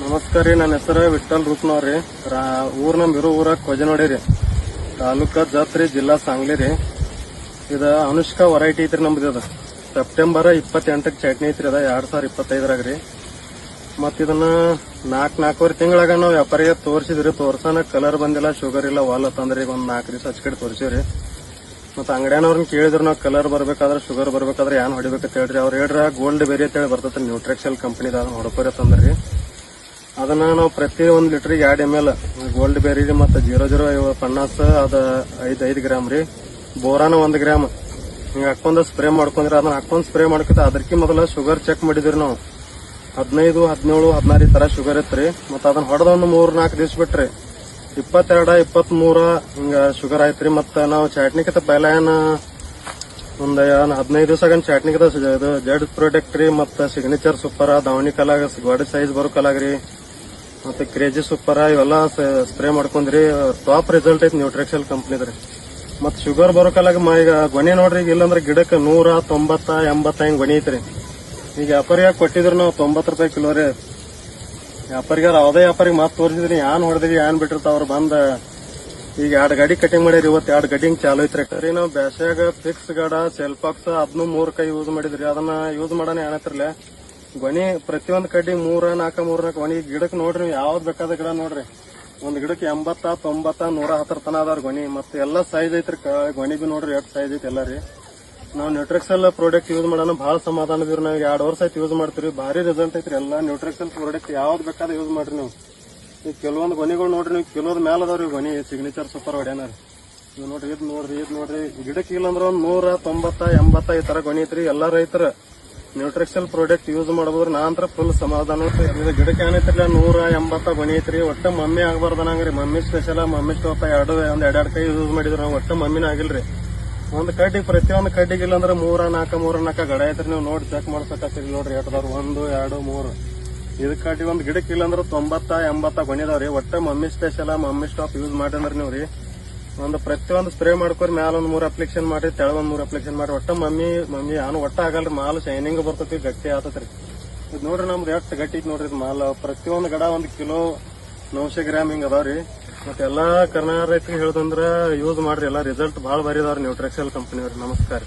ನಮಸ್ಕಾರ ರೀ. ನನ್ನ ಹೆಸರು ವಿಠಲ್ ರೂಪ್ನವ್ರಿ. ಊರ್ ನಮ್ ಇರೋ ಊರಾಗ ಕೊಜನೋಡಿ ರೀ, ತಾಲೂಕ ಜತ್ ರೀ, ಜಿಲ್ಲಾ ಸಾಂಗ್ಲಿ ರೀ. ಇದ ಅನುಷ್ಕಾ ವೆರೈಟಿ ಐತ್ರಿ ನಮ್ದು. ಅದ ಸೆಪ್ಟೆಂಬರ್ 28ಕ್ಕೆ ಚಟ್ನಿ ಐತ್ರಿ. ಅದ 2025ರಾಗ ರೀ. ಮತ್ ಇದನ್ನ 4-4 ತಿಂಗಳಾಗ ನಾವು ವ್ಯಾಪಾರಿಗೆ ತೋರಿಸಿದ್ರಿ. ತೋರ್ಸನ ಕಲರ್ ಬಂದಿಲ್ಲ, ಶುಗರ್ ಇಲ್ಲ, ವಾಲ್ ತಂದ್ರಿ. ಈಗ ಒಂದ್ 4 ದಿವಸ ಹಚ್ಕಡೆ ತೋರಿಸಿವ್ರಿ. ಮತ್ತ ಅಂಗಡಿಯವ್ರನ್ನ ಕೇಳಿದ್ರು ನಾವು ಕಲರ್ ಬರ್ಬೇಕಾದ್ರೆ, ಶುಗರ್ ಬರ್ಬೇಕಾದ್ರೆ ಏನ್ ಹೊಡಿಬೇಕಂತ ಹೇಳ್ರಿ. ಅವ್ರು ಹೇಳ್ರ ಗೋಲ್ಡ್ ಬೇರಿ ಅಂತ ಹೇಳಿ ಬರ್ತೈತ್ರಿ, ನ್ಯೂಟ್ರಿಕ್ಷಲ್ ಕಂಪನಿದ ಹೊಡಕೋರಿ ತಂದ್ರಿ. ಅದನ್ನ ನಾವು ಪ್ರತಿ 1 ಲೀಟರ್ಗೆ 2 ml ಗೋಲ್ಡ್ ಬೇರಿ ರೀ, ಮತ್ತೆ 0050 ಅದ 5 ಗ್ರಾಮ್ ರೀ, ಬೋರಾನ 1 ಗ್ರಾಮ್ ಹಿಂಗ ಹಾಕೊಂಡ್ ಸ್ಪ್ರೇ ಮಾಡ್ಕೊಂಡ್ರಿ. ಅದನ್ನ ಹಾಕೊಂಡ್ ಸ್ಪ್ರೇ ಮಾಡ್ಕೊತ ಅದಕ್ಕೆ ಮೊದಲ ಶುಗರ್ ಚೆಕ್ ಮಾಡಿದ್ರಿ ನಾವು. 15, 17, 16 ಈ ತರ ಶುಗರ್ ಇತ್ರಿ. ಮತ್ತ ಅದನ್ನ ಹೊಡೆದ ಒಂದು 3-4 ದಿವ್ಸ ಬಿಟ್ರಿ 22, 23 ಹಿಂಗ ಶುಗರ್ ಆಯ್ತ್ರಿ. ಮತ್ತ ನಾವು ಚಟ್ನಿಕಿತ ಪೈಲ ಏನ ಒಂದ್ 15 ದಿವಸ ಚಟ್ನಿಕಿತ ಇದು ಜಡ್ ಪ್ರಾಡಕ್ಟ್ ರೀ, ಮತ್ತ ಸಿಗ್ನೇಚರ್ ಸೂಪರ್, ದಾವಣಿ ಕಲಾಗ ಗೋಡೆ ಸೈಜ್ ಬರೋ ಕಲಾಗ್ರಿ, ಮತ್ತೆ ಕ್ರೇಜಿ ಸೂಪರ್ ಇವೆಲ್ಲ ಸ್ಪ್ರೇ ಮಾಡ್ಕೊಂಡ್ರಿ. ಟಾಪ್ ರಿಸಲ್ಟ್ ಐತಿ ನ್ಯೂಟ್ರಿಕ್ಷಲ್ ಕಂಪ್ನಿದ್ರಿ. ಮತ್ ಶುಗರ್ ಬರೋ ಕಾಲಾಗ ಈಗ ಗೊನೆ ನೋಡ್ರಿ. ಇಲ್ಲಂದ್ರೆ ಗಿಡಕ್ಕೆ 190, 80 ಹಿಂಗ್ ಗೊನೆ ಐತ್ರಿ. ಈಗ ವ್ಯಾಪಾರಿಯಾಗ ಕೊಟ್ಟಿದ್ರು ನಾವು 90 ರೂಪಾಯಿ ಕಿಲೋ ರೀ. ವ್ಯಾಪಾರಿಗಾರ ಅವದೇ ವ್ಯಾಪಾರಿಗೆ ಮಾತ್ ತೋರಿಸಿದ್ರಿ, ಏನ್ ಹೊಡೆದ್ರಿ ಏನ್ ಬಿಟ್ಟಿರ್ತಾವ. ಅವ್ರು ಬಂದ ಈಗ 2 ಗಾಡಿ ಕಟಿಂಗ್ ಮಾಡ್ಯಾರ. ಇವತ್ತು 2 ಕಟಿಂಗ್ ಚಾಲು ಐತ್ರಿ. ನಾವು ಬ್ಯಾಸ್ಯಾಗ ಫಿಕ್ಸ್ ಗಾಡ, ಸೆಲ್ಫಾಕ್ಸ್ ಅದನ್ನು 3 ಕೈ ಯೂಸ್ ಮಾಡಿದ್ರಿ. ಅದನ್ನ ಯೂಸ್ ಮಾಡೋಣ ಏನತ್ರಲ್ಲ ಗೊನಿ ಪ್ರತಿಯೊಂದು ಕಡ್ಡಿ 3-4 ಗೊನಿ. ಗಿಡಕ್ಕೆ ನೋಡ್ರಿ, ಯಾವ್ದು ಬೇಕಾದ ಗಿಡ ನೋಡ್ರಿ. ಒಂದ್ ಗಿಡಕ್ಕೆ 80, 90, 110 ತನ ಅದಾರ ಗೊನಿ. ಮತ್ತೆ ಎಲ್ಲಾ ಸೈಜ್ ಐತ್ರಿ. ಗೊನಿ ಬಿ ನೋಡ್ರಿ ಎಷ್ಟು ಸೈಜ್ ಐತಿ ಎಲ್ಲ ರೀ. ನಾವು ನ್ಯೂಟ್ರಿಕ್ಷಲ್ ಪ್ರಾಡಕ್ಟ್ ಯೂಸ್ ಮಾಡೋಣ ಬಹಳ ಸಮಾಧಾನ ಇದೀವಿ. ನಾವು 2 ವರ್ಷ ಆಯ್ತು ಯೂಸ್ ಮಾಡ್ತೀವಿ. ಭಾರಿ ರಿಸಲ್ಟ್ ಐತ್ರಿ. ಎಲ್ಲಾ ನ್ಯೂಟ್ರಿಕ್ಷಲ್ ಪ್ರಾಡಕ್ಟ್ ಯಾವ್ದು ಬೇಕಾದ ಯೂಸ್ ಮಾಡ್ರಿ ನೀವು. ಈಗ ಕೆಲವೊಂದು ಗೊನಿಗಳು ನೋಡ್ರಿ, ನೀವು ಕಿಲೋದ ಮೇಲೆ ಅದಾವ್ರಿ ಗೊನಿ. ಸಿಗ್ನೇಚರ್ ಸೂಪರ್ ಹೊಡ್ಯಾನ ನೀವು ನೋಡ್ರಿ. ಇದ್ ನೋಡ್ರಿ ಗಿಡಕ್ಕೆ ಇಲ್ಲಂದ್ರ ಒಂದ್ 190, 80 ಈ ತರ ಗೊನಿ ಐತ್ರಿ. ಎಲ್ಲಾ ರೈತರ ನ್ಯೂಟ್ರಿಕ್ಷಲ್ ಪ್ರಾಡಕ್ಟ್ ಯೂಸ್ ಮಾಡಬಹುದು. ನಾಂತರ ಫುಲ್ ಸಮಾಧಾನ. ಇದು ಗಿಡಕ್ಕೆ ಏನೈತಿರ್ಲ 180 ಗೊನಿ ಐತ್ರಿ. ಒಟ್ಟ ಮಮ್ಮಿ ಆಗ್ಬಾರ್ದನಂಗ್ರಿ. ಮಮ್ಮಿ ಸ್ಪೆಷಲ್, ಮಮ್ಮಿ ಸ್ಟೋಪ್ ಎರಡು ಕೈ ಯೂಸ್ ಮಾಡಿದ್ರು ನಾವು. ಒಟ್ಟ ಮಮ್ಮಿನ ಆಗಿಲ್ರಿ. ಒಂದ್ ಕಡ್ಡಿ ಪ್ರತಿಯೊಂದು ಕಡ್ಡಿಗೆ ಇಲ್ಲಂದ್ರ 3-4 ಗಡ ಐತ್ರಿ. ನೀವು ನೋಡಿ ಚೆಕ್ ಮಾಡ್ಸಕತ್ತೀರಿ ನೋಡ್ರಿ. ಎಟ್ಟದವ್ರು 1, 2, 3 ಇದಕ್ ಕಡ್ಡಿ ಒಂದ್ ಗಿಡಕ್ಕೆ ಇಲ್ಲಂದ್ರ 90, 80 ಗೊನಿದಾವ್ರಿ. ಒಟ್ಟ mummy special, mummy stop use ಮಾಡ್ರಿ ನೀವ್ರಿ. ಒಂದು ಪ್ರತಿಯೊಂದು ಸ್ಪ್ರೇ ಮಾಡ್ಕೊರಿ. ಮ್ಯಾಲ ಒಂದ್ 3 ಅಪ್ಲಿಕೇಶನ್ ಮಾಡ್ರಿ, ತೆಳಗ್ ಒಂದ್ 3 ಅಪ್ಲಿಕೇಶನ್ ಮಾಡ್ರಿ. ಒಟ್ಟ ಮಮ್ಮಿ ಏನು ಒಟ್ಟ ಆಗಲ್ರಿ. ಮಾಲ್ ಶೈನಿಂಗ್ ಬರ್ತೈತಿ, ಗಟ್ಟಿ ಆತತ್ರಿ. ಇದು ನೋಡ್ರಿ ನಮ್ದು ಎಷ್ಟು ಗಟ್ಟಿ ಐತಿ ನೋಡ್ರಿ. ಮಾಲ್ ಪ್ರತಿಯೊಂದು ಗಡ 1 ಕಿಲೋ 900 ಗ್ರಾಮ್ ಹಿಂಗ ಅದಾವ್ರಿ. ಮತ್ತೆ ಎಲ್ಲಾ ಕರ್ನಾಟಕ ರೈತರಿಗೆ ಹೇಳುದಂದ್ರ ಯೂಸ್ ಮಾಡ್ರಿ. ಎಲ್ಲಾ ರಿಸಲ್ಟ್ ಬಹಳ ಬರೀ ಅದಾವ್ರಿ ನ್ಯೂಟ್ರಿಕ್ಷಲ್ ಕಂಪನಿ ಅವ್ರಿ. ನಮಸ್ಕಾರ.